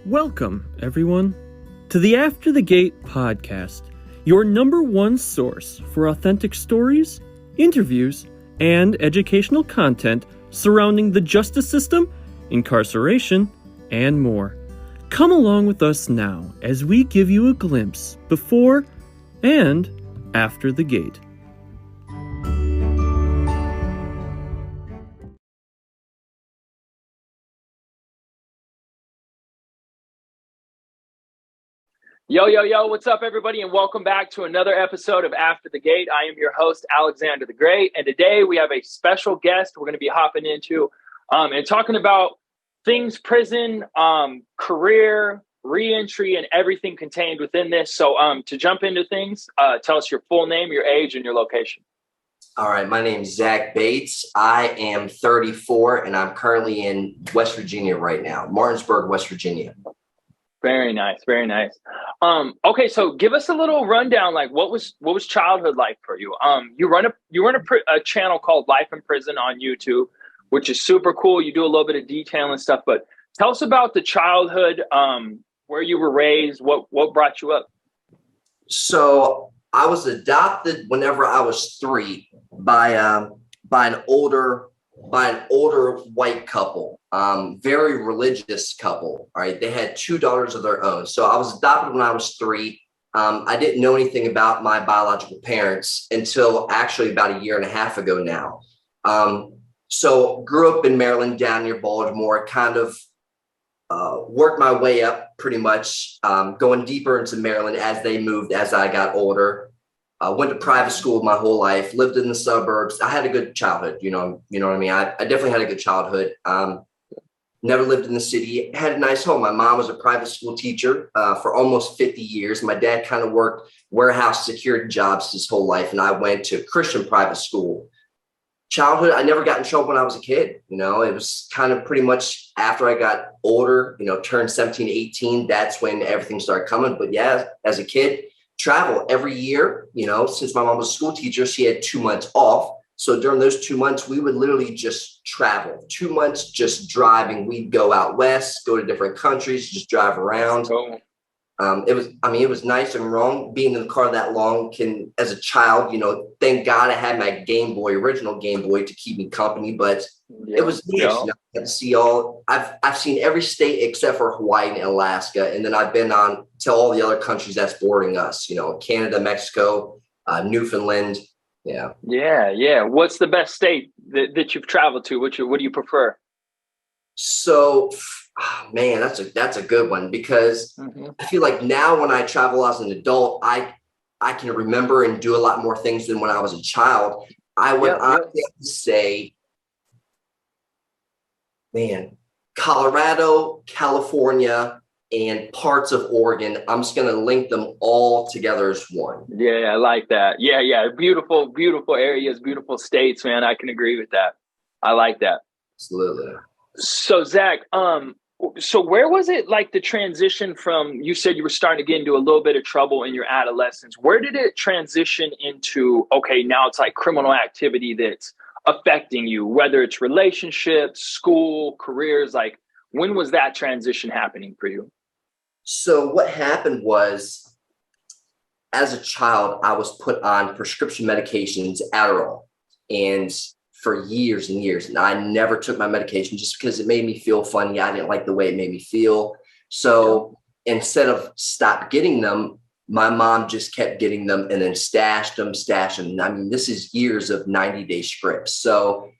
Welcome, everyone, to the After the Gate podcast, your number one source for authentic stories, interviews, and educational content surrounding the justice system, incarceration, and more. Come along with us now as we give you a glimpse before and after the gate. Yo, what's up, everybody, and welcome back to another episode of After the Gate. I am your host, Alexander the Great, and today we have a special guest we're going to be hopping into and talking about things prison, career, reentry, and everything contained within this. So to jump into things, tell us your full name, your age, and your location. All right, my name is Zack Bates. I am 34, and I'm currently in West Virginia right now, Martinsburg, West Virginia. Very nice, very nice. Okay, so give us a little rundown. Like, what was childhood like for you? You run a channel called Life in Prison on YouTube, which is super cool. You do a little bit of detail and stuff, but tell us about the childhood, where you were raised, what brought you up. So I was adopted whenever I was 3 by an older white couple, very religious couple. All right. They had 2 daughters of their own. So I was adopted when I was 3. I didn't know anything about my biological parents until actually about a year and a half ago now. So grew up in Maryland, down near Baltimore, kind of worked my way up pretty much, going deeper into Maryland as they moved, as I got older. Went to private school my whole life, lived in the suburbs. I had a good childhood, you know what I mean? I definitely had a good childhood. Never lived in the city, had a nice home. My mom was a private school teacher for almost 50 years. My dad kind of worked warehouse security jobs his whole life, and I went to Christian private school. Childhood, I never got in trouble when I was a kid. You know, it was kind of pretty much after I got older, turned 17, 18, that's when everything started coming. But yeah, as a kid, travel every year, since my mom was a school teacher, she had 2 months off. So during those 2 months, we would literally just travel. 2 months just driving. We'd go out west, go to different countries, just drive around. It was nice and wrong. Being in the car that long as a child, thank God I had my original Game Boy to keep me company, but it was nice. I had to see I've seen every state except for Hawaii and Alaska. And then I've been on to all the other countries that's bordering us, Canada, Mexico, Newfoundland. Yeah. Yeah. What's the best state that you've traveled to? What do you prefer? So, man, that's a good one because I feel like now when I travel as an adult, I can remember and do a lot more things than when I was a child. I would honestly have to say, man, Colorado, California, and parts of Oregon. I'm just going to link them all together as one. Yeah, I like that. Yeah. Beautiful, beautiful areas, beautiful states, man. I can agree with that. I like that. Absolutely. So Zack, so where was it like the transition from, you said you were starting to get into a little bit of trouble in your adolescence. Where did it transition into, okay, now it's like criminal activity that's affecting you, whether it's relationships, school, careers, like when was that transition happening for you? So what happened was, as a child, I was put on prescription medications, Adderall, and for years and years. And I never took my medication just because it made me feel funny. I didn't like the way it made me feel. So instead of stop getting them, my mom just kept getting them and then stashed them. I mean, this is years of 90-day scripts. So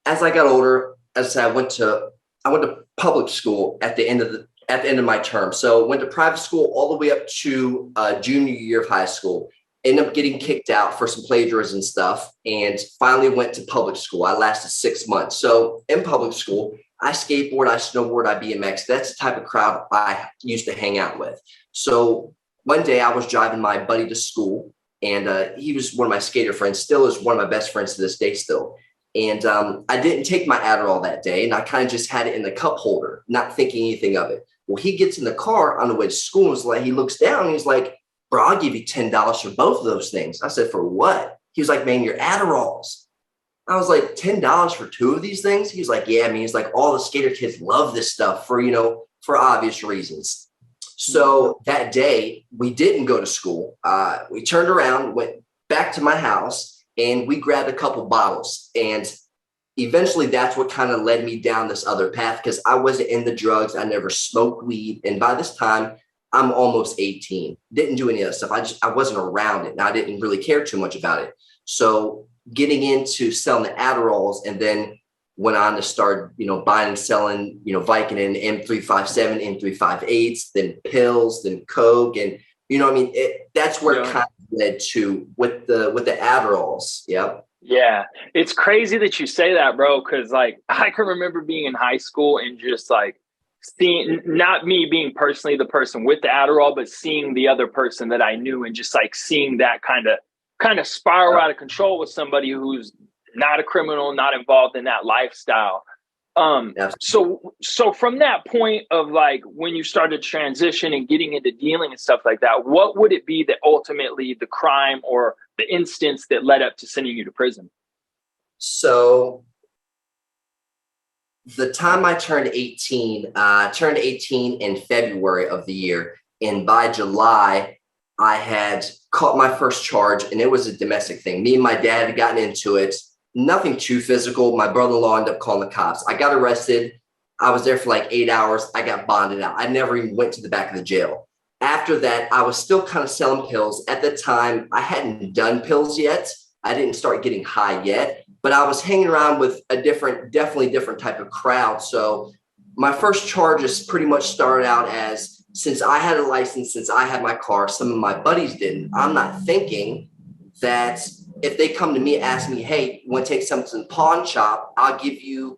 as I got older, as I said, I went to public school at the end of my term. So went to private school all the way up to junior year of high school. Ended up getting kicked out for some plagiarism stuff and finally went to public school. I lasted 6 months. So in public school, I skateboard, I snowboard, I BMX. That's the type of crowd I used to hang out with. So one day I was driving my buddy to school, and he was one of my skater friends, still is one of my best friends to this day still. And I didn't take my Adderall that day, and I kind of just had it in the cup holder, not thinking anything of it. Well, he gets in the car on the way to school and was like, he looks down and he's like, "Bro, I'll give you $10 for both of those things." I said, "For what?" He was like, "Man, your Adderalls." I was like, $10 for 2 of these things? He was like, "Yeah, I mean, it's like all the skater kids love this stuff for, for obvious reasons. So that day we didn't go to school. We turned around, went back to my house, and we grabbed a couple bottles. And eventually that's what kind of led me down this other path, because I wasn't in the drugs. I never smoked weed. And by this time, I'm almost 18. Didn't do any of that stuff. I wasn't around it, and I didn't really care too much about it. So getting into selling the Adderalls, and then went on to start, buying and selling, Vicodin, M357, M358s, then pills, then Coke. And, that's where it kind of led to with the Adderalls. Yep. Yeah. It's crazy that you say that, bro. Cause I can remember being in high school and just seeing, not me being personally the person with the Adderall, but seeing the other person that I knew, and just seeing that kind of spiral out of control with somebody who's not a criminal, not involved in that lifestyle. So from that point of when you started to transition and getting into dealing and stuff like that, what would it be that ultimately the crime or the instance that led up to sending you to prison? So the time I turned 18, in February of the year. And by July, I had caught my first charge, and it was a domestic thing. Me and my dad had gotten into it. Nothing too physical. My brother-in-law ended up calling the cops. I got arrested. I was there for 8 hours. I got bonded out. I never even went to the back of the jail. After that, I was still kind of selling pills. At the time, I hadn't done pills yet. I didn't start getting high yet, but I was hanging around with a definitely different type of crowd. So my first charges pretty much started out as, since I had a license, since I had my car, some of my buddies didn't. I'm not thinking that if they come to me and ask me, hey, you want to take something to the pawn shop, I'll give you,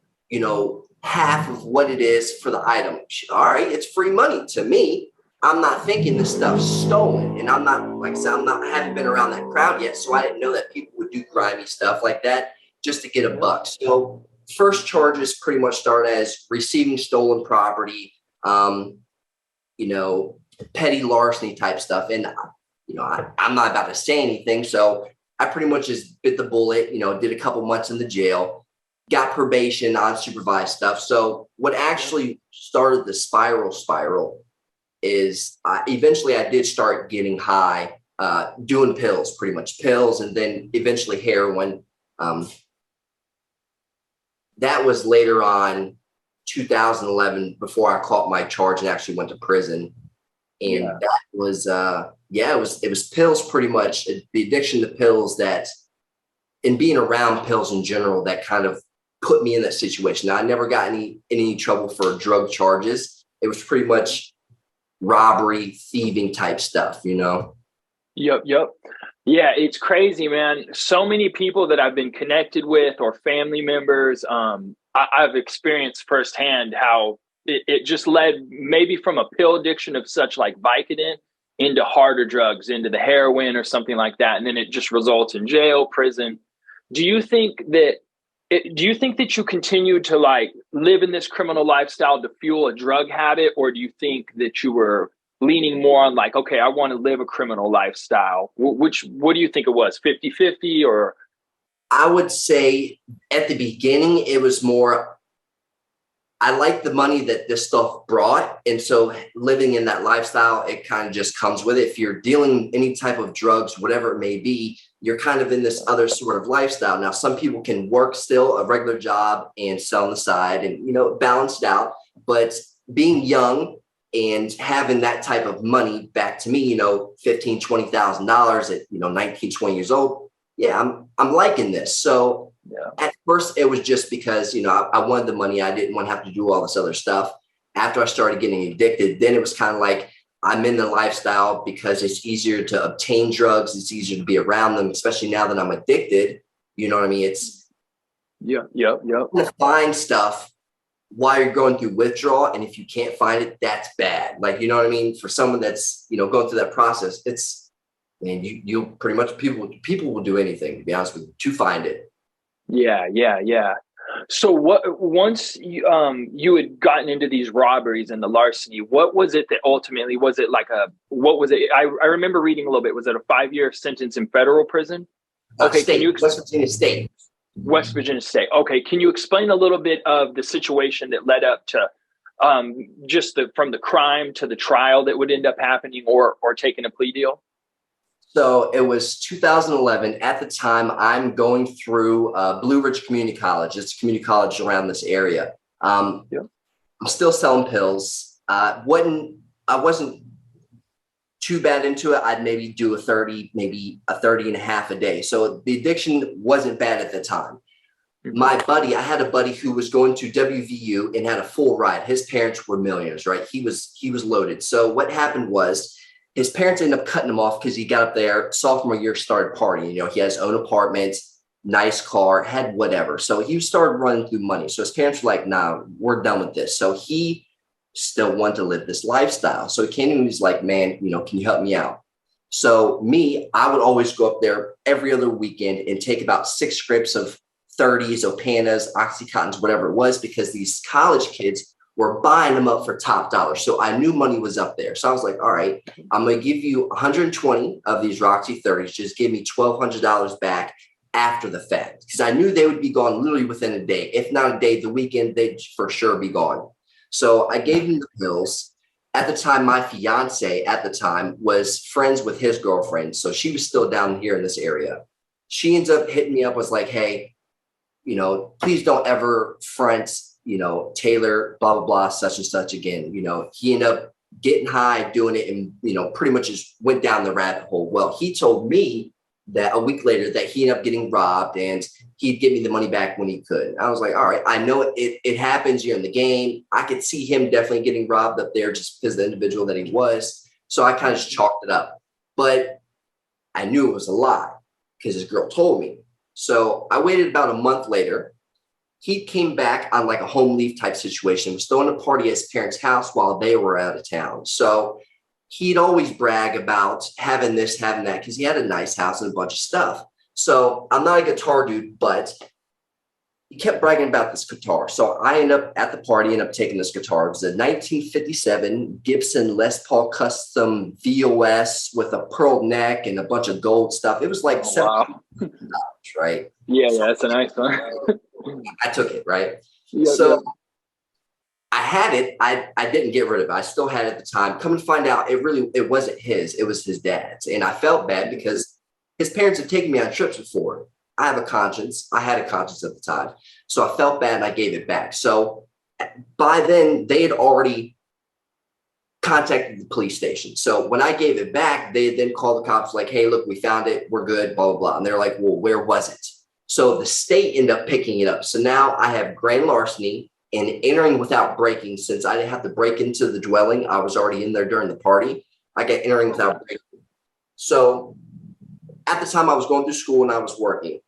half of what it is for the item. All right, it's free money to me. I'm not thinking this stuff's stolen. And I'm not, like I said, I haven't been around that crowd yet. So I didn't know that people would do grimy stuff like that just to get a buck. So first charges pretty much start as receiving stolen property, petty larceny type stuff. And, I'm not about to say anything. So I pretty much just bit the bullet, did a couple months in the jail, got probation, unsupervised stuff. So what actually started the spiral is eventually I did start getting high, doing pills, pretty much pills, and then eventually heroin. That was later on 2011 before I caught my charge and actually went to prison. And that was, it was pills pretty much, the addiction to pills and being around pills in general that kind of put me in that situation. Now, I never got in any trouble for drug charges. It was pretty much robbery, thieving type stuff, Yep. Yeah, it's crazy, man. So many people that I've been connected with or family members, I've experienced firsthand how it just led maybe from a pill addiction of such like Vicodin into harder drugs, into the heroin or something like that. And then it just results in jail, prison. Do you think that you continue to live in this criminal lifestyle to fuel a drug habit? Or do you think that you were leaning more on okay, I want to live a criminal lifestyle? What do you think it was, 50-50 or? I would say at the beginning, it was more, I like the money that this stuff brought. And so living in that lifestyle, it kind of just comes with it. If you're dealing any type of drugs, whatever it may be, you're kind of in this other sort of lifestyle. Now, some people can work still a regular job and sell on the side and, balance it out. But being young and having that type of money back to me, $15,000, $20,000 at, 19, 20 years old. Yeah, I'm liking this. So at first it was just because, I wanted the money. I didn't want to have to do all this other stuff. After I started getting addicted, then it was kind of like I'm in the lifestyle because it's easier to obtain drugs. It's easier to be around them, especially now that I'm addicted. You know what I mean? It's to find stuff while you're going through withdrawal. And if you can't find it, that's bad. You know what I mean? For someone that's, going through that process, you pretty much people will do anything, to be honest with you, to find it. Yeah. So once you had gotten into these robberies and the larceny, what was it that ultimately, was it what was it? I remember reading a little bit. Was it a 5-year sentence in federal prison? Okay. State, West Virginia State. West Virginia State. Okay. Can you explain a little bit of the situation that led up to just from the crime to the trial that would end up happening, or taking a plea deal? So it was 2011. At the time, I'm going through Blue Ridge Community College. It's a community college around this area. I'm still selling pills. I wasn't too bad into it. I'd maybe do a 30 and a half a day. So the addiction wasn't bad at the time. I had a buddy who was going to WVU and had a full ride. His parents were millionaires, right? He was loaded. So what happened was his parents ended up cutting him off because he got up there sophomore year, started partying. You know, he has his own apartment, nice car, had whatever. So he started running through money. So his parents were like, nah, we're done with this. So he still wanted to live this lifestyle. So he came to me and was like, man, you know, can you help me out? So I would always go up there every other weekend and take about 6 scripts of 30s, Opanas, Oxycontins, whatever it was, because these college kids were buying them up for top dollar. So I knew money was up there. So I was like, all right, I'm going to give you 120 of these Roxy 30s. Just give me $1,200 back after the fact. Because I knew they would be gone literally within a day. If not a day, the weekend, they'd for sure be gone. So I gave him the pills. At the time, my fiance was friends with his girlfriend. So she was still down here in this area. She ends up hitting me up, was like, hey, you know, please don't ever front, you know, Taylor, blah, blah, blah, such and such again. You know, he ended up getting high, doing it, and, you know, pretty much just went down the rabbit hole. Well, he told me that a week later that he ended up getting robbed and he'd give me the money back when he could. I was like, all right, I know it happens. You're in the game. I could see him definitely getting robbed up there just because of the individual that he was. So I kind of just chalked it up. But I knew it was a lie because his girl told me. So I waited about a month later. He came back on like a home leave type situation, was throwing a party at his parents' house while they were out of town. So he'd always brag about having this, having that, because he had a nice house and a bunch of stuff. So I'm not a guitar dude, but he kept bragging about this guitar. So I ended up at the party, ended up taking this guitar. It was a 1957 Gibson Les Paul Custom VOS with a pearl neck and a bunch of gold stuff. It was like $700, right? Yeah, that's a nice one. I took it, right? Yeah, so I had it. I didn't get rid of it. I still had it at the time. Come and find out, it wasn't his. It was his dad's. And I felt bad because his parents had taken me on trips before. I have a conscience. I had a conscience at the time. So I felt bad and I gave it back. So by then they had already contacted the police station. So when I gave it back, they then called the cops like, hey, look, we found it. We're good, blah, blah, blah. And they're like, well, where was it? So the state ended up picking it up. So now I have grand larceny and entering without breaking. Since I didn't have to break into the dwelling, I was already in there during the party. I got entering without breaking. So at the time I was going through school and I was working.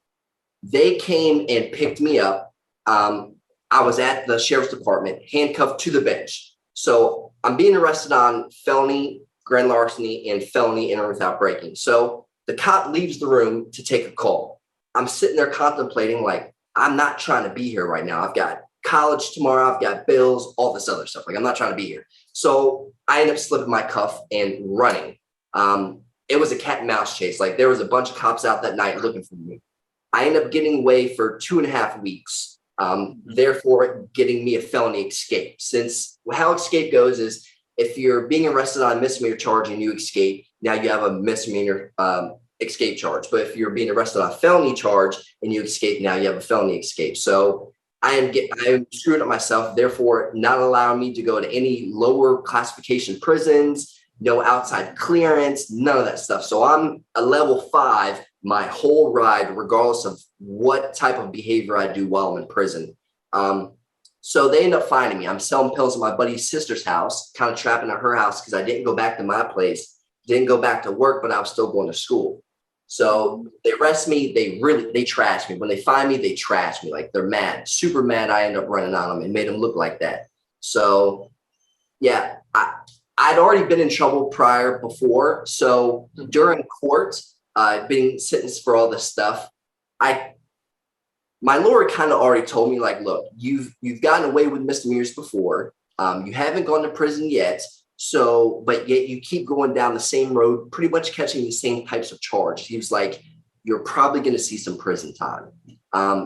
They came and picked me up. I was at the sheriff's department, handcuffed to the bench. So I'm being arrested on felony, grand larceny, and felony entering without breaking. So the cop leaves the room to take a call. I'm sitting there contemplating, like, I'm not trying to be here right now. I've got college tomorrow. I've got bills, all this other stuff. Like, I'm not trying to be here. So I end up slipping my cuff and running. It was a cat and mouse chase. Like, there was a bunch of cops out that night looking for me. I ended up getting away for 2.5 weeks, therefore getting me a felony escape. Since how escape goes is if you're being arrested on a misdemeanor charge and you escape, now you have a misdemeanor escape charge. But if you're being arrested on a felony charge and you escape, now you have a felony escape. So I am screwing up myself, therefore not allowing me to go to any lower classification prisons, no outside clearance, none of that stuff. So I'm a level 5 my whole ride, regardless of what type of behavior I do while I'm in prison. So they end up finding me. I'm selling pills at my buddy's sister's house, kind of trapping at her house because I didn't go back to my place, didn't go back to work, but I was still going to school. So they arrest me. They trash me. When they find me, they trash me. Like, they're mad, super mad. I end up running on them and made them look like that. So yeah, I'd already been in trouble before. So during court, being sentenced for all this stuff, my lawyer kind of already told me, like, look, you've gotten away with misdemeanors before. You haven't gone to prison yet. So, but yet you keep going down the same road, pretty much catching the same types of charge. He was like, you're probably going to see some prison time.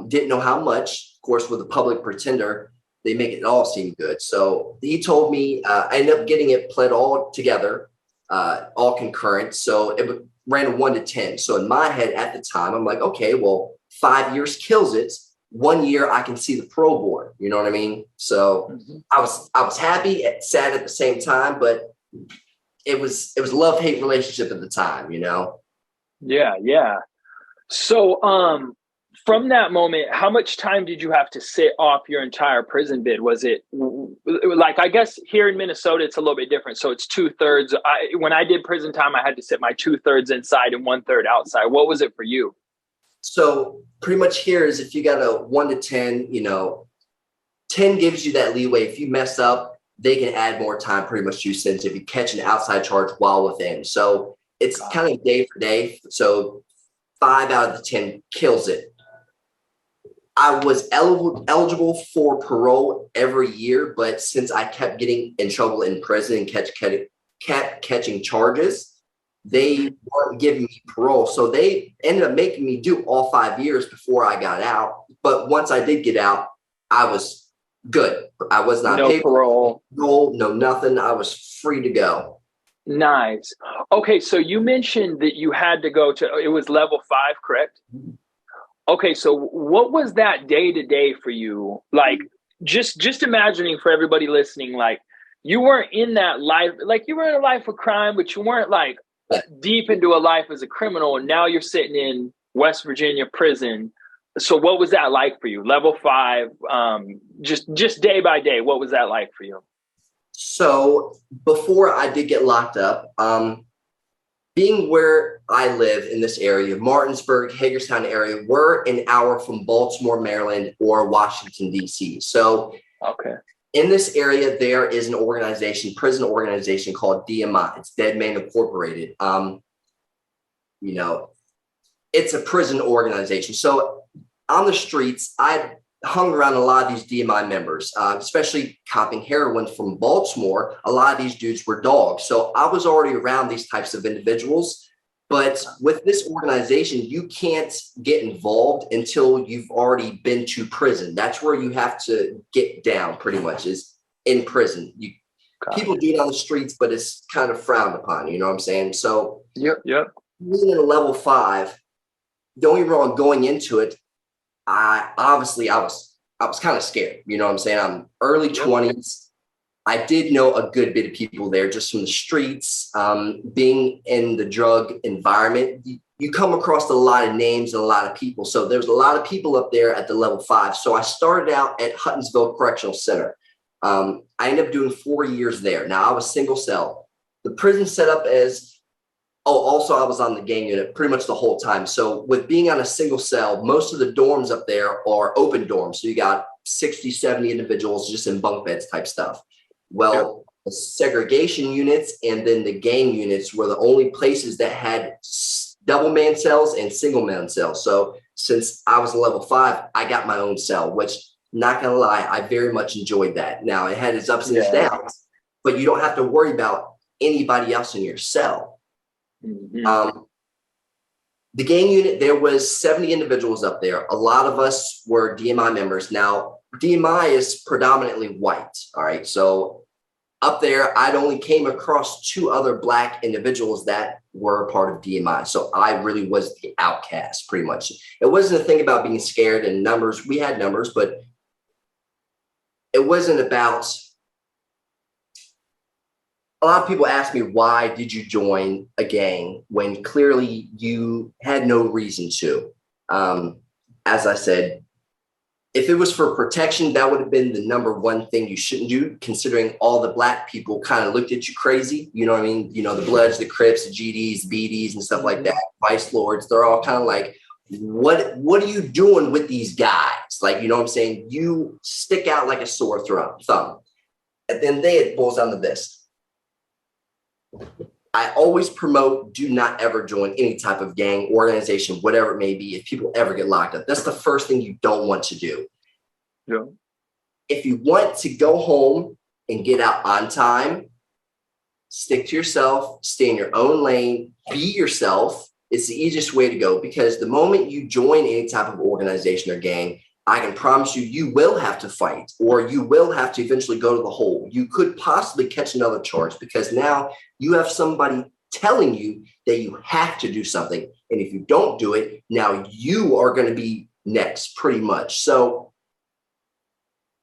Didn't know how much. Of course, with a public pretender, they make it all seem good. So he told me, I ended up getting it pled all together, all concurrent. So it ran a 1 to 10. So in my head at the time, I'm like, okay, well, 5 years kills it. 1 year I can see the parole board. You know what I mean? So I was happy, sad at the same time, but it was a love-hate relationship at the time, you know? Yeah. Yeah. So, from that moment, how much time did you have to sit off your entire prison bid? Was it like, I guess here in Minnesota, it's a little bit different. So it's 2/3. When I did prison time, I had to sit my 2/3 inside and 1/3 outside. What was it for you? So pretty much here is if you got a 1 to 10, you know, 10 gives you that leeway. If you mess up, they can add more time pretty much to your sentence if you catch an outside charge while within. So it's kind of day for day. So 5 out of the 10 kills it. I was eligible for parole every year, but since I kept getting in trouble in prison and kept catching charges, they weren't giving me parole. So they ended up making me do all 5 years before I got out. But once I did get out, I was good. I was not no parole, no nothing. I was free to go. Nice. Okay, so you mentioned that you had to go to, it was level 5, correct? Okay, so what was that day to day for you? Like, just imagining for everybody listening, like you weren't in that life, like you were in a life of crime, but you weren't like deep into a life as a criminal. And now you're sitting in West Virginia prison. So what was that like for you? Level 5, just day by day, what was that like for you? So before I did get locked up, being where I live in this area, Martinsburg, Hagerstown area, we're an hour from Baltimore, Maryland, or Washington, D.C. So in this area, there is an organization, prison organization called DMI. It's Dead Man Incorporated. You know, it's a prison organization. So on the streets, I hung around a lot of these DMI members, especially copping heroin from Baltimore. A lot of these dudes were dogs. So I was already around these types of individuals. But with this organization, you can't get involved until you've already been to prison. That's where you have to get down pretty much, is in prison. People do it on the streets, but it's kind of frowned upon. You know what I'm saying? So Yep. being in a level 5, don't get me wrong, going into it, I was kind of scared. You know what I'm saying? I'm early 20s. I did know a good bit of people there just from the streets. Being in the drug environment, you come across a lot of names and a lot of people. So there's a lot of people up there at the level 5. So I started out at Huttonsville Correctional Center. I ended up doing 4 years there. Now I was single cell. The prison set up as, also I was on the gang unit pretty much the whole time. So with being on a single cell, most of the dorms up there are open dorms. So you got 60, 70 individuals just in bunk beds type stuff. Well, the segregation units and then the gang units were the only places that had double man cells and single man cells. So since I was a level 5, I got my own cell, which, not gonna lie, I very much enjoyed that. Now it had its ups and its downs, but you don't have to worry about anybody else in your cell. The gang unit, there was 70 individuals up there. A lot of us were DMI members. Now, DMI is predominantly white. All right. So up there, I'd only came across 2 other Black individuals that were part of DMI. So I really was the outcast, pretty much. It wasn't a thing about being scared and numbers. We had numbers, but it wasn't about. A lot of people ask me, why did you join a gang when clearly you had no reason to? As I said, if it was for protection, that would have been the number one thing you shouldn't do, considering all the Black people kind of looked at you crazy. You know what I mean? You know, the Bloods, the Crips, the GDs, BDs, and stuff like that, Vice Lords, they're all kind of like, what are you doing with these guys? Like, you know what I'm saying? You stick out like a sore thumb. And then it boils down to this. I always promote, do not ever join any type of gang, organization, whatever it may be, if people ever get locked up. That's the first thing you don't want to do. Yeah. If you want to go home and get out on time, stick to yourself, stay in your own lane, be yourself. It's the easiest way to go, because the moment you join any type of organization or gang, I can promise you, you will have to fight, or you will have to eventually go to the hole. You could possibly catch another charge because now you have somebody telling you that you have to do something. And if you don't do it, now you are going to be next, pretty much. So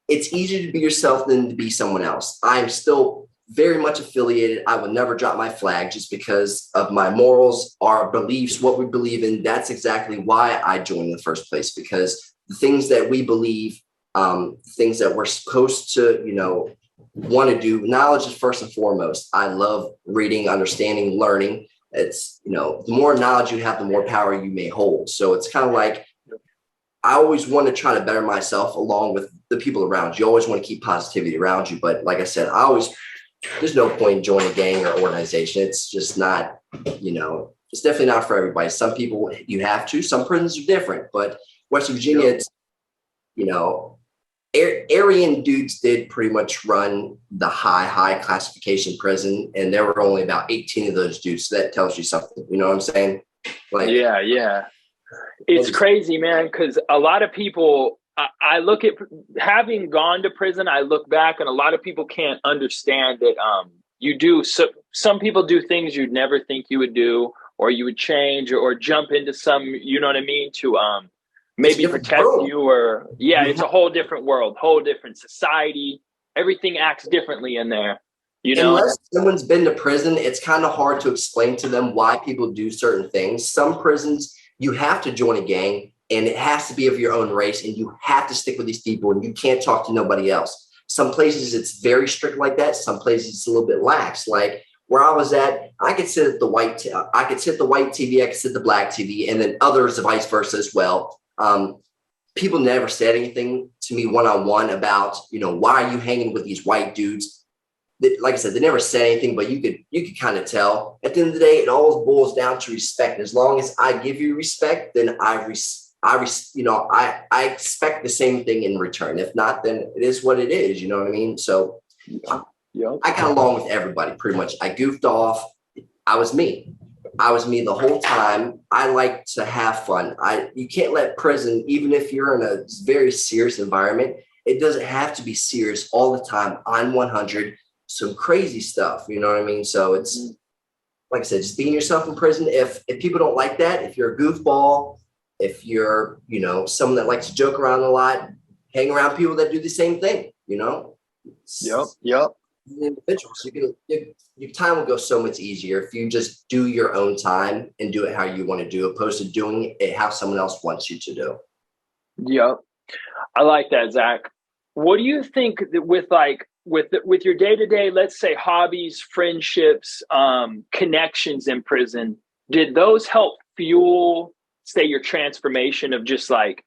it's easier to be yourself than to be someone else. I'm still very much affiliated. I will never drop my flag just because of my morals, our beliefs, what we believe in. That's exactly why I joined in the first place, because the things that we believe, things that we're supposed to, want to do. Knowledge is first and foremost. I love reading, understanding, learning. It's, the more knowledge you have, the more power you may hold. So it's kind of like, I always want to try to better myself along with the people around you. You always want to keep positivity around you. But like I said, there's no point in joining a gang or organization. It's just not, it's definitely not for everybody. Some people you have to, some prisons are different, but West Virginia, it's, Aryan dudes did pretty much run the high classification prison. And there were only about 18 of those dudes. So that tells you something, you know what I'm saying? Like, yeah. It's crazy, man. Cause a lot of people, I look at having gone to prison, I look back and a lot of people can't understand that some people do things you'd never think you would do, or you would change or jump into some, you know what I mean, to maybe protect you, or it's a whole different world, whole different society. Everything acts differently in there. Unless someone's been to prison, it's kind of hard to explain to them why people do certain things. Some prisons, you have to join a gang and it has to be of your own race and you have to stick with these people and you can't talk to nobody else. Some places it's very strict like that. Some places it's a little bit lax. Like where I was at, I could sit at the white TV, I could sit the black TV, and then others vice versa as well. People never said anything to me one-on-one about, why are you hanging with these white dudes? Like I said, they never said anything, but you could kind of tell. At the end of the day, it all boils down to respect. And as long as I give you respect, then I expect the same thing in return. If not, then it is what it is. You know what I mean? So I got along with everybody pretty much. I goofed off. I was me the whole time. I like to have fun. You can't let prison, even if you're in a very serious environment, it doesn't have to be serious all the time. I'm 100. Some crazy stuff, you know what I mean? So it's like I said, just being yourself in prison. If people don't like that, if you're a goofball, if you're, someone that likes to joke around a lot, hang around people that do the same thing, Yep. Individuals, your time will go so much easier if you just do your own time and do it how you want to do, opposed to doing it how someone else wants you to do. Yep. I like that, Zach. What do you think that with your day-to-day, let's say hobbies, friendships, connections in prison, did those help fuel, say, your transformation of just like,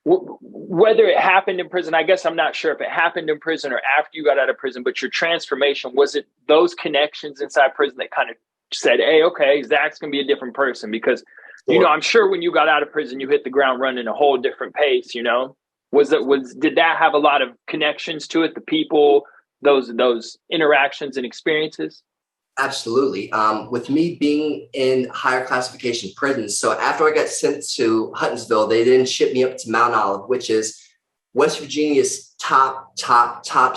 whether it happened in prison? I guess I'm not sure if it happened in prison or after you got out of prison, but your transformation, was it those connections inside prison that kind of said, hey, okay, Zach's going to be a different person? Because, I'm sure when you got out of prison, you hit the ground running a whole different pace, did that have a lot of connections to it? The people, those interactions and experiences? Absolutely. With me being in higher classification prisons, so after I got sent to Huntsville, they then shipped me up to Mount Olive, which is West Virginia's top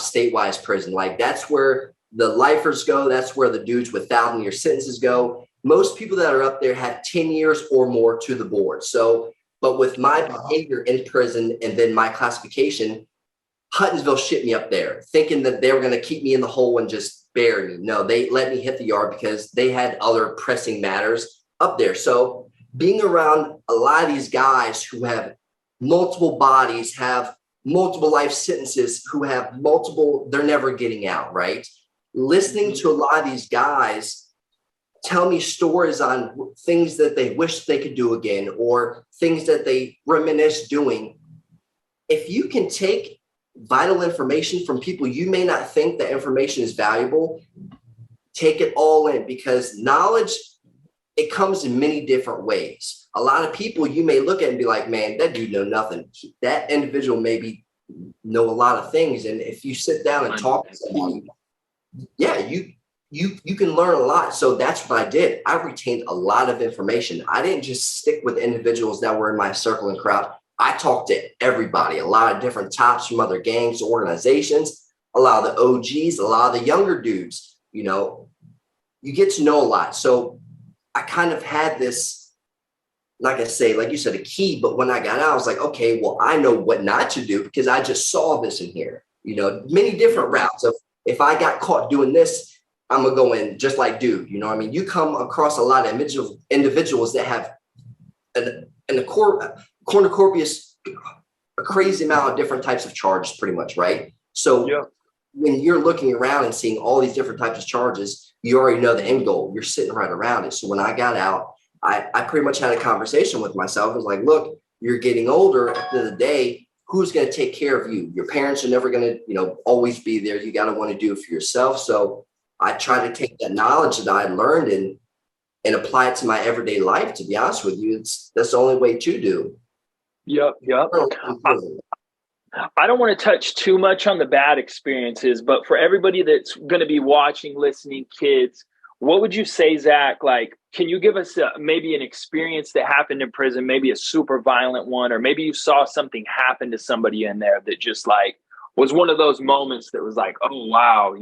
state-wise prison. Like that's where the lifers go. That's where the dudes with 1,000-year sentences go. Most people that are up there have 10 years or more to the board. So, but with my behavior in prison and then my classification, Huntsville shipped me up there thinking that they were going to keep me in the hole and just bury me. No, they let me hit the yard because they had other pressing matters up there. So being around a lot of these guys who have multiple bodies, have multiple life sentences, who have they're never getting out, right? Listening to a lot of these guys tell me stories on things that they wish they could do again or things that they reminisce doing. If you can take vital information from people you may not think that information is valuable, take it all in, because knowledge, it comes in many different ways. A lot of people you may look at and be like, man, that dude know nothing. That individual maybe know a lot of things. And if you sit down and talk to somebody, you can learn a lot. So that's what I did. I retained a lot of information. I didn't just stick with individuals that were in my circle and crowd. I talked to everybody, a lot of different tops from other gangs, organizations, a lot of the OGs, a lot of the younger dudes. You get to know a lot. So I kind of had this, like I say, like you said, a key. But when I got out, I was like, okay, well, I know what not to do because I just saw this in here. Many different routes of if I got caught doing this, I'm going to go in just like dude. You come across a lot of individuals that have a cornucopia, a crazy amount of different types of charges pretty much, right? So when you're looking around and seeing all these different types of charges, you already know the end goal. You're sitting right around it. So when I got out, I pretty much had a conversation with myself. I was like, look, you're getting older. At the end of the day, who's going to take care of you? Your parents are never going to, always be there. You got to want to do it for yourself. So I try to take that knowledge that I learned and apply it to my everyday life. To be honest with you, that's the only way to do. Yep. I don't want to touch too much on the bad experiences, but for everybody that's going to be watching, listening, kids, what would you say, Zach? Like, can you give us maybe an experience that happened in prison, maybe a super violent one, or maybe you saw something happen to somebody in there that just like was one of those moments that was like, oh, wow,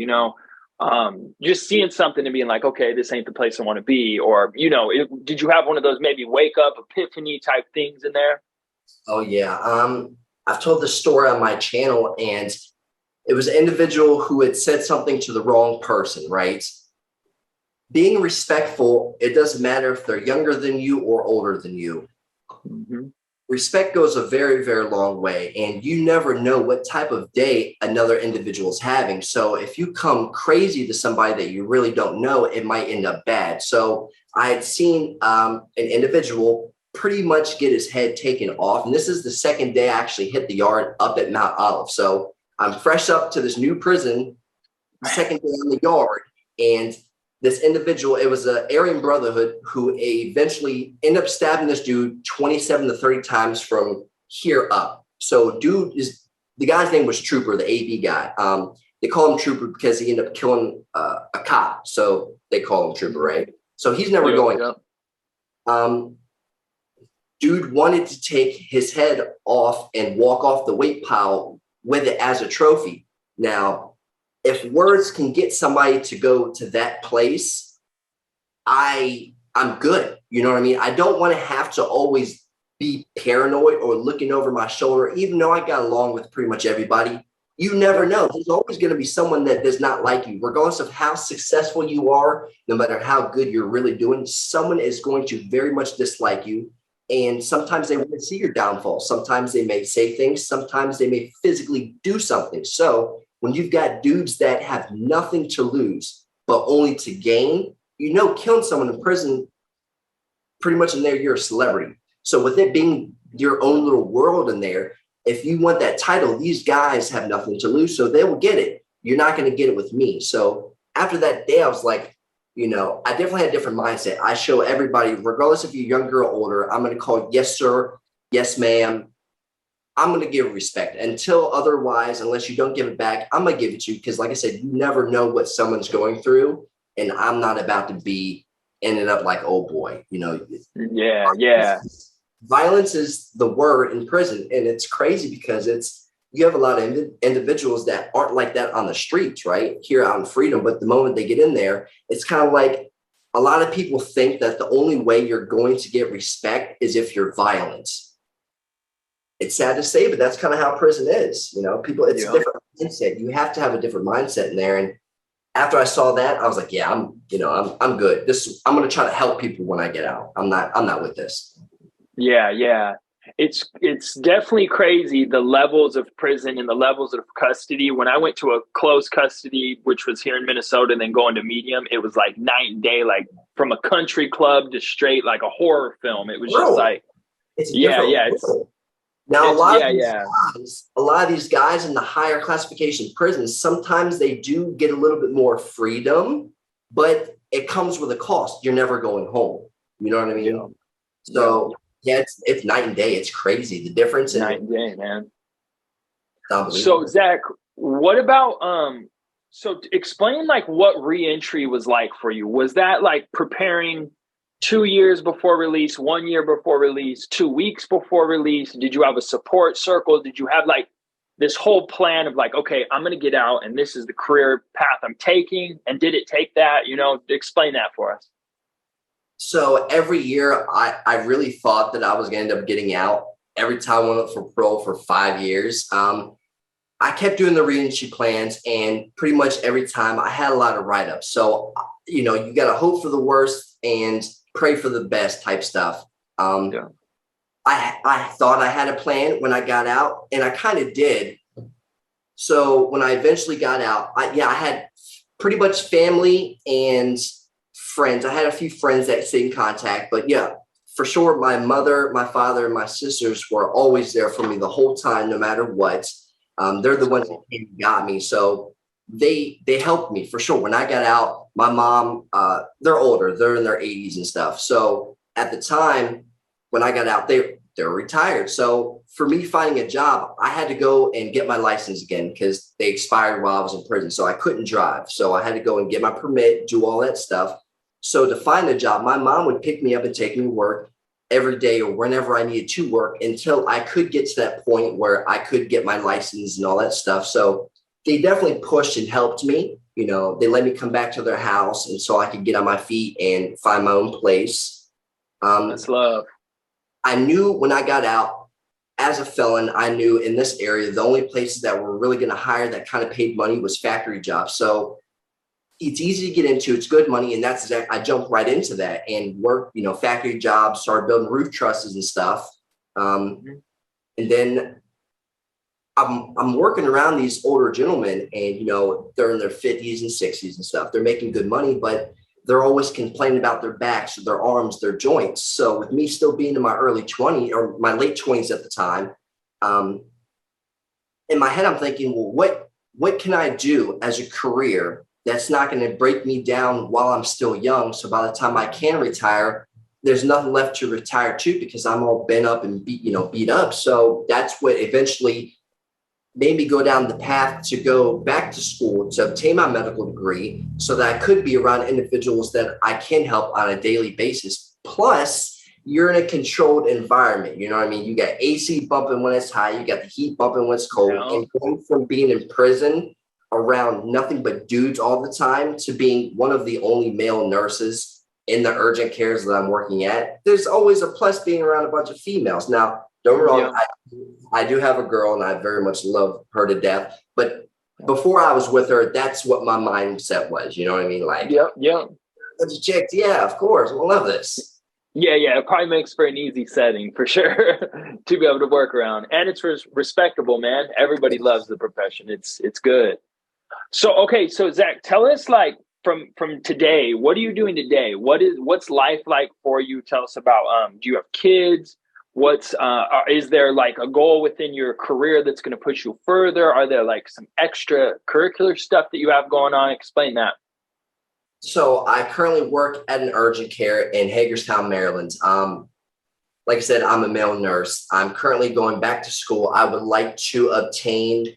just seeing something and being like, okay, this ain't the place I want to be. Or, did you have one of those maybe wake up epiphany type things in there? Oh, yeah. I've told this story on my channel, and it was an individual who had said something to the wrong person, right? Being respectful, it doesn't matter if they're younger than you or older than you. Mm-hmm. Respect goes a very, very long way, and you never know what type of day another individual is having. So if you come crazy to somebody that you really don't know, it might end up bad. So I had seen an individual pretty much get his head taken off. And this is the second day I actually hit the yard up at Mount Olive. So I'm fresh up to this new prison, second day on the yard. And this individual, it was an Aryan Brotherhood who eventually ended up stabbing this dude 27 to 30 times from here up. So the guy's name was Trooper, the AB guy. They call him Trooper because he ended up killing a cop. So they call him Trooper, right? So he's never going up. Dude wanted to take his head off and walk off the weight pile with it as a trophy. Now, if words can get somebody to go to that place, I'm good. You know what I mean? I don't want to have to always be paranoid or looking over my shoulder, even though I got along with pretty much everybody. You never know. There's always going to be someone that does not like you, regardless of how successful you are, no matter how good you're really doing. Someone is going to very much dislike you. And sometimes they want to see your downfall. Sometimes they may say things. Sometimes they may physically do something. So when you've got dudes that have nothing to lose, but only to gain, killing someone in prison, pretty much in there, you're a celebrity. So with it being your own little world in there, if you want that title, these guys have nothing to lose. So they will get it. You're not going to get it with me. So after that day, I was like, I definitely had a different mindset. I show everybody, regardless if you're younger or older, I'm going to call yes, sir, yes, ma'am. I'm going to give respect until otherwise, unless you don't give it back, I'm going to give it to you. Because like I said, you never know what someone's going through. And I'm not about to be ended up like, oh boy, Yeah. Violence is the word in prison. And it's crazy because you have a lot of individuals that aren't like that on the streets, right? Here out in freedom. But the moment they get in there, it's kind of like a lot of people think that the only way you're going to get respect is if you're violent. It's sad to say, but that's kind of how prison is. People, it's a different mindset. You have to have a different mindset in there. And after I saw that, I was like, yeah, I'm good. I'm going to try to help people when I get out. I'm not with this. Yeah. It's definitely crazy, the levels of prison and the levels of custody. When I went to a close custody, which was here in Minnesota, and then going to medium, it was like night and day, like from a country club to straight like a horror film. It was just like, Now, a lot of these guys in the higher classification prisons, sometimes they do get a little bit more freedom, but it comes with a cost. You're never going home. You know what I mean? Yeah. So it's night and day. It's crazy. The difference. Night and day, man. So Zach, what about, so explain like what reentry was like for you. Was that like preparing 2 years before release, 1 year before release, 2 weeks before release? Did you have a support circle? Did you have like this whole plan of like, okay, I'm going to get out and this is the career path I'm taking? And did it take that? Explain that for us. So every year I really thought that I was going to end up getting out. Every time I went up for parole for 5 years, I kept doing the reentry plans, and pretty much every time I had a lot of write-ups. So, you got to hope for the worst and pray for the best type stuff. Yeah. I thought I had a plan when I got out, and I kind of did. So when I eventually got out, I had pretty much family and friends. I had a few friends that stayed in contact, but yeah, for sure, my mother, my father, and my sisters were always there for me the whole time, no matter what. They're the ones that came and got me. So they helped me for sure. When I got out, my mom, they're older, they're in their 80s and stuff. So at the time when I got out, they're retired. So for me finding a job, I had to go and get my license again because they expired while I was in prison. So I couldn't drive. So I had to go and get my permit, do all that stuff. So to find a job, my mom would pick me up and take me to work every day or whenever I needed to work until I could get to that point where I could get my license and all that stuff. So they definitely pushed and helped me. They let me come back to their house, and so I could get on my feet and find my own place. That's love. I knew when I got out as a felon, I knew in this area, the only places that were really going to hire that kind of paid money was factory jobs. So it's easy to get into, it's good money. And that's exactly, I jumped right into that and worked, factory jobs, started building roof trusses and stuff. And then I'm working around these older gentlemen, and, they're in their 50s and 60s and stuff. They're making good money, but they're always complaining about their backs, their arms, their joints. So with me still being in my early 20s or my late 20s at the time, in my head, I'm thinking, well, what can I do as a career that's not going to break me down while I'm still young? So by the time I can retire, there's nothing left to retire to because I'm all bent up and beat up. So that's what eventually made me go down the path to go back to school to obtain my medical degree so that I could be around individuals that I can help on a daily basis. Plus, you're in a controlled environment. You know what I mean? You got AC bumping when it's high. You got the heat bumping when it's cold. Yeah. And going from being in prison around nothing but dudes all the time to being one of the only male nurses in the urgent cares that I'm working at, there's always a plus being around a bunch of females. Now, don't get me wrong, I do have a girl and I very much love her to death. But before I was with her, that's what my mindset was. You know what I mean? Like, bunch of chicks. Yeah, of course. I love this. Yeah. It probably makes for an easy setting for sure to be able to work around. And it's respectable, man. Everybody loves the profession. It's good. So Zach, tell us like from today, what are you doing today? What's life like for you? Tell us about, do you have kids? Is there like a goal within your career that's going to push you further? Are there like some extra curricular stuff that you have going on? Explain that. So I currently work at an urgent care in Hagerstown, Maryland. Like I said, I'm a male nurse. I'm currently going back to school. I would like to obtain,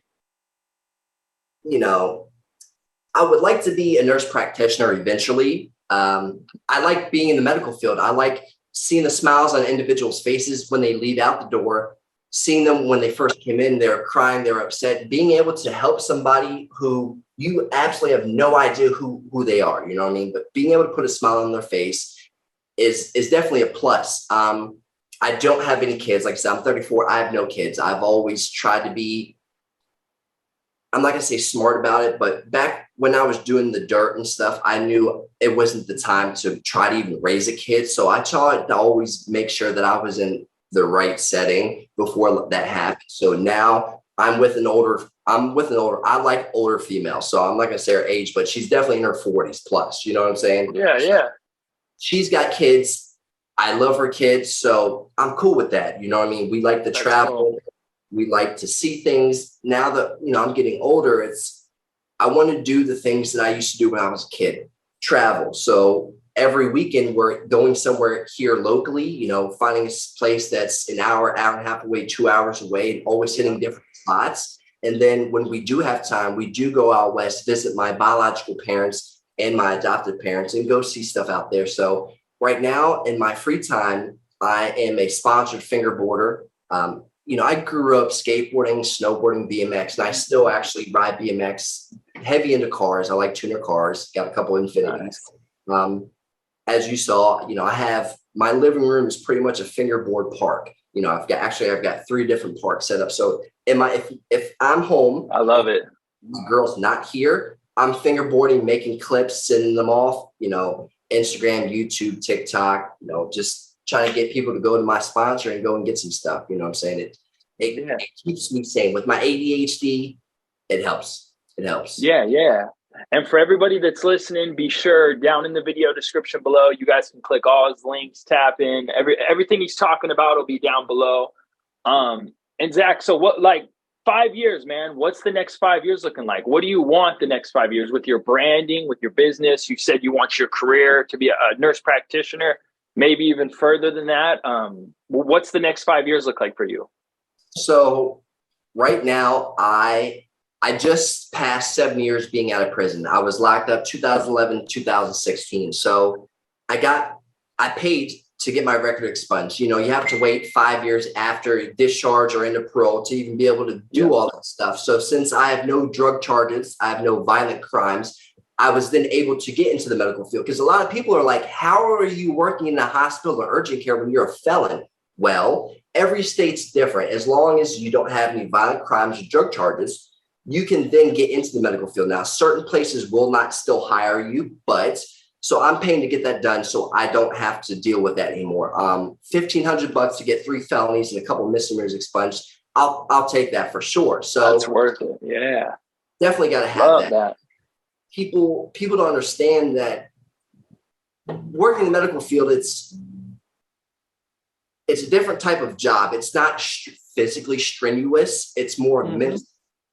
I would like to be a nurse practitioner eventually. I like being in the medical field. I like seeing the smiles on individuals' faces when they leave out the door, seeing them when they first came in, they're crying, they're upset, being able to help somebody who you absolutely have no idea who they are, you know what I mean? But being able to put a smile on their face is definitely a plus. I don't have any kids. Like I said, I'm 34. I have no kids. I've always tried to be, I'm not going to say smart about it, but back when I was doing the dirt and stuff, I knew it wasn't the time to try to even raise a kid. So I tried to always make sure that I was in the right setting before that happened. So now I like older females. So I'm not going to say her age, but she's definitely in her 40s plus. You know what I'm saying? Yeah. She's got kids. I love her kids. So I'm cool with that. You know what I mean? We like to travel. Cool. We like to see things. Now that, I'm getting older, I want to do the things that I used to do when I was a kid, travel. So every weekend we're going somewhere here locally, finding a place that's an hour, hour and a half away, 2 hours away, and always hitting different spots. And then when we do have time, we do go out west, visit my biological parents and my adoptive parents and go see stuff out there. So right now in my free time, I am a sponsored fingerboarder. I grew up skateboarding, snowboarding, BMX, and I still actually ride BMX, heavy into cars. I like tuner cars, got a couple Infinities. Nice. As you saw, I have my living room is pretty much a fingerboard park. I've got 3 different parks set up. So if I'm home, I love it. The girl's not here, I'm fingerboarding, making clips, sending them off, Instagram, YouTube, TikTok, just trying to get people to go to my sponsor and go and get some stuff. You know what I'm saying? It keeps me sane. With my ADHD, it helps. It helps. Yeah. And for everybody that's listening, be sure down in the video description below, you guys can click all his links, tap in. Everything he's talking about will be down below. And Zack, so what, 5 years, man, what's the next 5 years looking like? What do you want the next 5 years with your branding, with your business? You said you want your career to be a nurse practitioner, maybe even further than that. What's the next 5 years look like for you? So right now, I just passed 7 years being out of prison. I was locked up 2011, 2016. So I paid to get my record expunged. You have to wait 5 years after discharge or into parole to even be able to do all that stuff. So since I have no drug charges, I have no violent crimes, I was then able to get into the medical field. Because a lot of people are like, how are you working in a hospital or urgent care when you're a felon? Well, every state's different. As long as you don't have any violent crimes or drug charges, you can then get into the medical field. Now, certain places will not still hire you, but so I'm paying to get that done so I don't have to deal with that anymore. $1,500 to get 3 felonies and a couple of misdemeanors expunged. I'll take that for sure. So that's worth it. Yeah. Definitely got to have that. People don't understand that working in the medical field, it's a different type of job. It's not physically strenuous. It's more mental.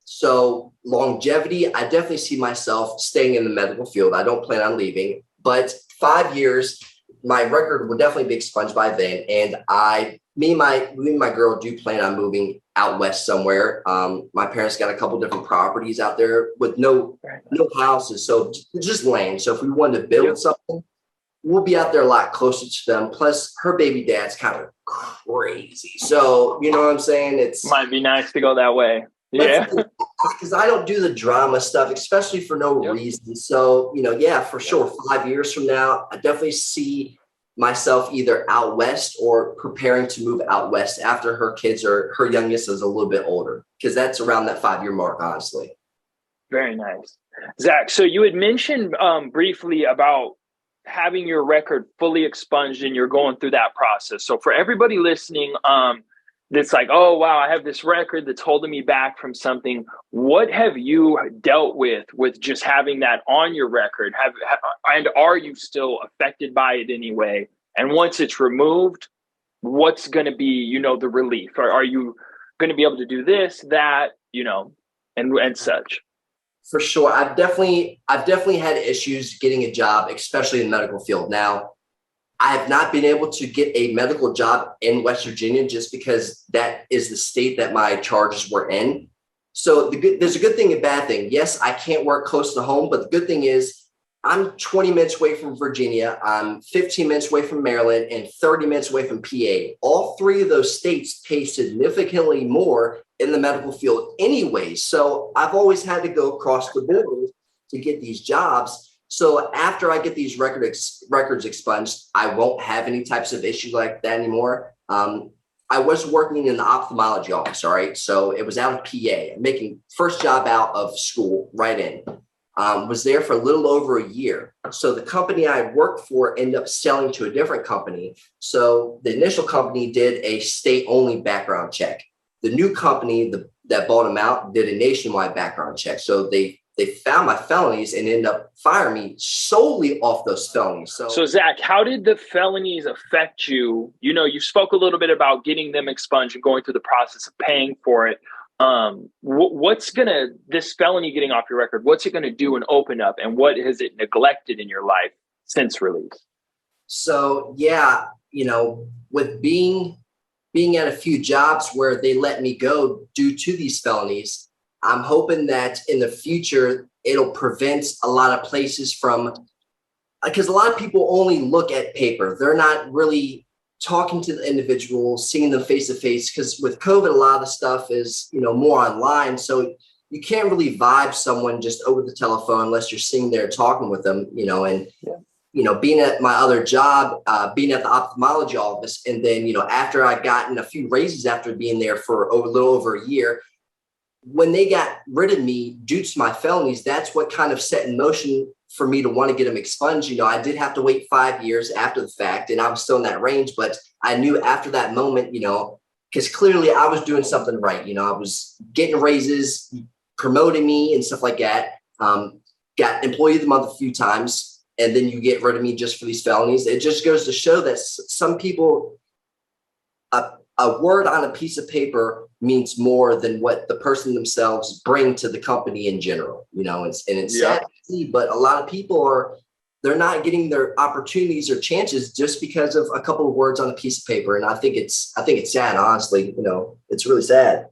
So longevity, I definitely see myself staying in the medical field. I don't plan on leaving, but 5 years, my record will definitely be expunged by then. And me and my girl do plan on moving out west somewhere. My parents got a couple different properties out there with no houses. So just land. So if we wanted to build something, we'll be out there a lot closer to them. Plus her baby dad's kind of crazy. So, you know what I'm saying? It's might be nice to go that way. Yeah. Because I don't do the drama stuff, especially for no reason. So, for sure, 5 years from now, I definitely see myself either out west or preparing to move out west after her youngest is a little bit older, because that's around that 5 year mark, honestly. Very nice. Zack, so you had mentioned briefly about having your record fully expunged and you're going through that process. So for everybody listening, that's like, oh, wow, I have this record that's holding me back from something. What have you dealt with just having that on your record? And are you still affected by it anyway? And once it's removed, what's going to be, the relief? Are you going to be able to do this, that, and such? For sure. I've definitely had issues getting a job, especially in the medical field. Now, I have not been able to get a medical job in West Virginia just because that is the state that my charges were in. So there's a good thing and bad thing. Yes, I can't work close to home, but the good thing is I'm 20 minutes away from Virginia. I'm 15 minutes away from Maryland and 30 minutes away from PA. All 3 of those states pay significantly more in the medical field anyway. So I've always had to go across the border to get these jobs. So after I get these records expunged, I won't have any types of issues like that anymore. I was working in the ophthalmology office, all right? So it was out of PA, making first job out of school, right in. Was there for a little over a year. So the company I worked for ended up selling to a different company. So the initial company did a state-only background check. The new company that bought them out did a nationwide background check. So they found my felonies and ended up firing me solely off those felonies. So Zack, how did the felonies affect you? You spoke a little bit about getting them expunged and going through the process of paying for it. This felony getting off your record, what's it going to do and open up? And what has it neglected in your life since release? So, with being at a few jobs where they let me go due to these felonies, I'm hoping that in the future, it'll prevent a lot of places from because a lot of people only look at paper. They're not really talking to the individual, seeing them face to face. Because with COVID, a lot of the stuff is, more online. So you can't really vibe someone just over the telephone unless you're sitting there talking with them, and, being at my other job, being at the ophthalmology office. And then, after I gotten a few raises after being there for a little over a year, when they got rid of me due to my felonies, that's what kind of set in motion for me to want to get them expunged. I did have to wait 5 years after the fact, and I was still in that range. But I knew after that moment, because clearly I was doing something right. I was getting raises, promoting me and stuff like that. Got employee of the month a few times, and then you get rid of me just for these felonies. It just goes to show that some people, a word on a piece of paper means more than what the person themselves bring to the company in general, and it's sad to see, but a lot of people they're not getting their opportunities or chances just because of a couple of words on a piece of paper. And I think it's sad, honestly. It's really sad.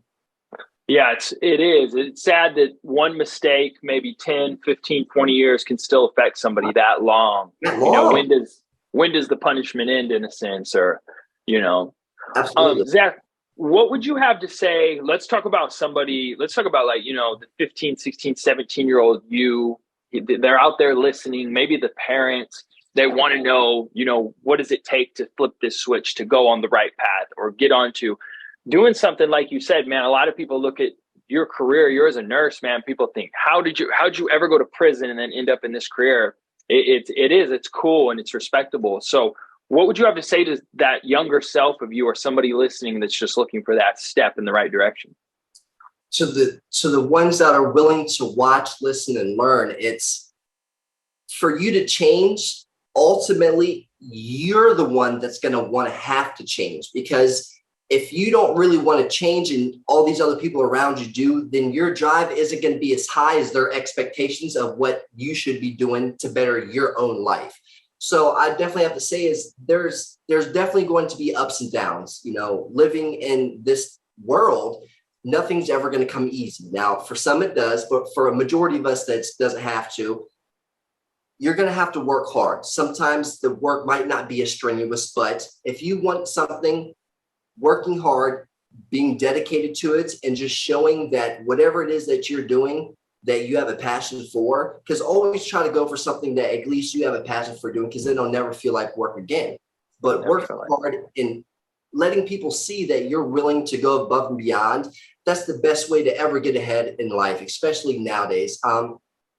Yeah, it is. It's sad that one mistake, maybe 10, 15, 20 years can still affect somebody that long. When does the punishment end, in a sense, or, Absolutely. Zach, what would you have to say? Let's talk about the 15, 16, 17-year-old you. They're out there listening, maybe the parents, they want to know, what does it take to flip this switch to go on the right path or get onto doing something like you said, man. A lot of people look at your career, you're as a nurse, man. People think, how'd you ever go to prison and then end up in this career? It's cool and it's respectable. So what would you have to say to that younger self of you or somebody listening that's just looking for that step in the right direction? So the ones that are willing to watch, listen, and learn, it's for you to change. Ultimately, you're the one that's going to have to change, because if you don't really want to change and all these other people around you do, then your drive isn't going to be as high as their expectations of what you should be doing to better your own life. So I definitely have to say is there's definitely going to be ups and downs. Living in this world, nothing's ever going to come easy. Now, for some it does, but for a majority of us that doesn't have to. You're going to have to work hard. Sometimes the work might not be as strenuous, but if you want something, working hard, being dedicated to it, and just showing that whatever it is that you're doing, that you have a passion for, because always try to go for something that at least you have a passion for doing, because then it'll never feel like work again. But working hard and letting people see that you're willing to go above and beyond, that's the best way to ever get ahead in life, especially nowadays.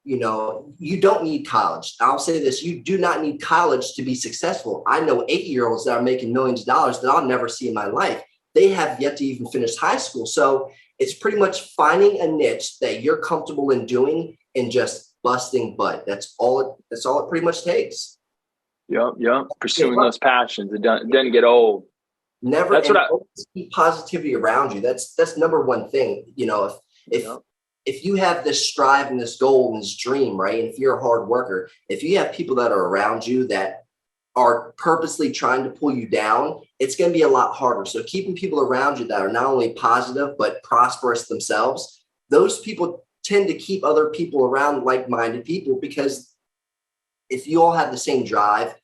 You don't need college. I'll say this, you do not need college to be successful. I know 8-year-olds that are making millions of dollars that I'll never see in my life. They have yet to even finish high school. So it's pretty much finding a niche that you're comfortable in doing and just busting butt. That's all it pretty much takes. Yep. Pursuing those passions. It doesn't get old. Never. That's always keep positivity around you. That's number one thing. If you have this strive and this goal and this dream, right? And if you're a hard worker, if you have people that are around you that are purposely trying to pull you down, it's going to be a lot harder. So keeping people around you that are not only positive, but prosperous themselves, those people tend to keep other people around, like-minded people, because if you all have the same drive,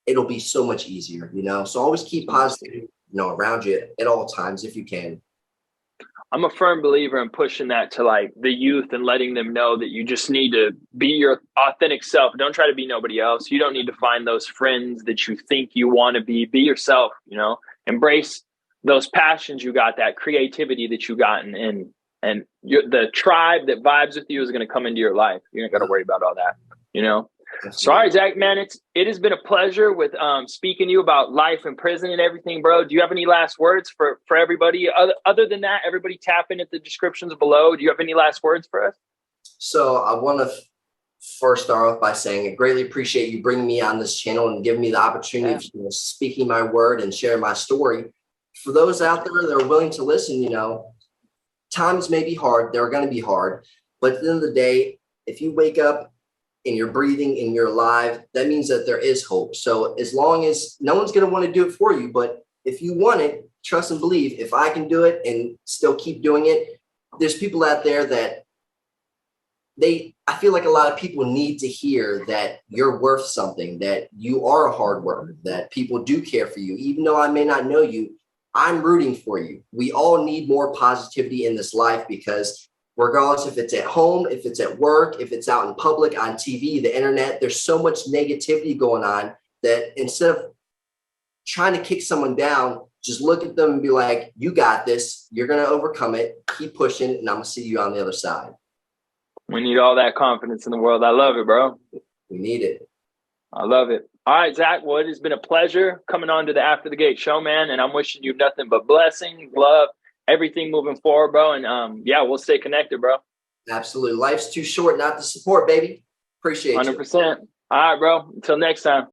it'll be so much easier, So always keep positive, around you at all times if you can. I'm a firm believer in pushing that to like the youth and letting them know that you just need to be your authentic self. Don't try to be nobody else. You don't need to find those friends that you think you want to be. Be yourself, embrace those passions you got, that creativity that you got, and the tribe that vibes with you is going to come into your life. You ain't got to worry about all that, So, all right, Zach, man, it has been a pleasure with speaking to you about life in prison and everything, bro. Do you have any last words for everybody? Other than that, everybody tap in at the descriptions below. Do you have any last words for us? So I want to first start off by saying I greatly appreciate you bringing me on this channel and giving me the opportunity of speaking my word and sharing my story. For those out there that are willing to listen, times may be hard. They're going to be hard. But at the end of the day, if you wake up and you're breathing and you're alive, that means that there is hope. So as long as no one's going to want to do it for you, but if you want it, trust and believe, if I can do it and still keep doing it, there's people out there that I feel like a lot of people need to hear that you're worth something, that you are a hard worker, that people do care for you. Even though I may not know you, I'm rooting for you. We all need more positivity in this life because regardless if it's at home, if it's at work, if it's out in public, on TV, the internet, there's so much negativity going on that instead of trying to kick someone down, just look at them and be like, you got this. You're going to overcome it. Keep pushing. And I'm going to see you on the other side. We need all that confidence in the world. I love it, bro. We need it. I love it. All right, Zach. Well, it has been a pleasure coming on to the After the Gate show, man. And I'm wishing you nothing but blessings, love, everything moving forward, bro. And yeah, we'll stay connected, bro. Absolutely. Life's too short not to support, baby. Appreciate 100%. All right, bro. Until next time.